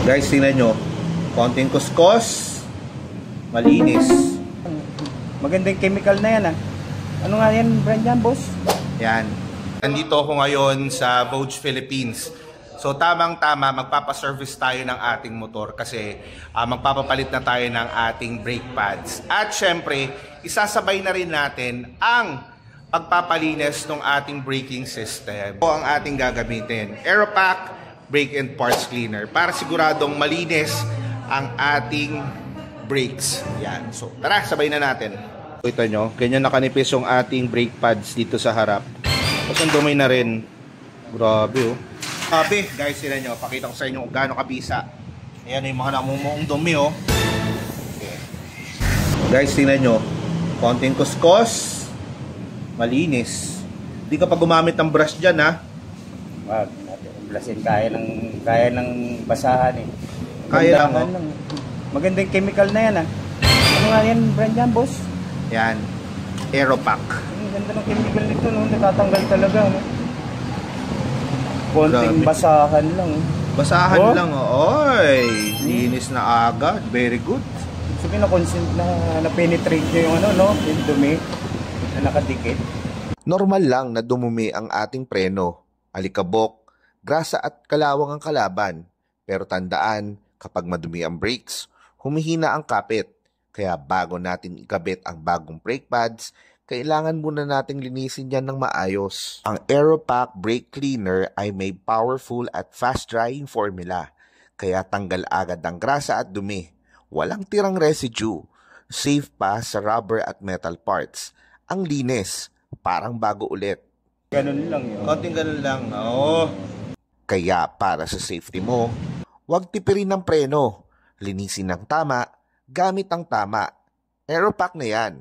Guys, tingnan nyo. Konting kuskos. Malinis. Magandang chemical na yan ah. Ano nga yan, brand yan, boss? Yan. Nandito ako ngayon sa Vogue Philippines. So tamang-tama, magpapaservice tayo ng ating motor kasi magpapapalit na tayo ng ating brake pads. At syempre, isasabay na rin natin ang pagpapalinis ng ating braking system. Ito ang ating gagamitin. Aeropack Brake and Parts Cleaner para siguradong malinis ang ating brakes. Yan. So tara, sabay na natin. Ito nyo, ganyan nakanipis yung ating brake pads dito sa harap. Tapos ang dumi na rin. Grabe oh. Grabe, guys, sila nyo. Pakita ko sa inyo kung gaano kabisa. Ayan yung mga namumuong dumi oh. Okay. Guys, tingnan nyo. Konting kuskos. Malinis. Hindi ka pa gumamit ng brush dyan ha. Wag, blasin kaya ng basahan eh. Kaya lang oh. Magandang chemical na yan ah. Ano nga yan, brand yan, boss? Yan. Aeropack. Ang ganda ng chemical nito, no? Natatanggal talaga, no? Konting Grabe. basahan lang. Basahan Oh? lang oh. Oy, linis na agad. Very good. Sabihin na penetrate nyo yung ano, no? Yung dumi na nakadikit. Normal lang na dumumi ang ating preno, alikabok, grasa at kalawang ang kalaban. Pero tandaan, kapag madumi ang brakes, humihina ang kapit. Kaya bago natin ikabit ang bagong brake pads, kailangan muna nating linisin yan ng maayos. Ang Aeropack Brake Cleaner ay may powerful at fast-drying formula. Kaya tanggal agad ang grasa at dumi. Walang tirang residue. Safe pa sa rubber at metal parts. Ang linis, parang bago ulit. Ganun lang yun. Konting ganun lang. Oo. Kaya para sa safety mo, huwag tipirin ng preno. Linisin ng tama, gamit ang tama. Aeropack na yan.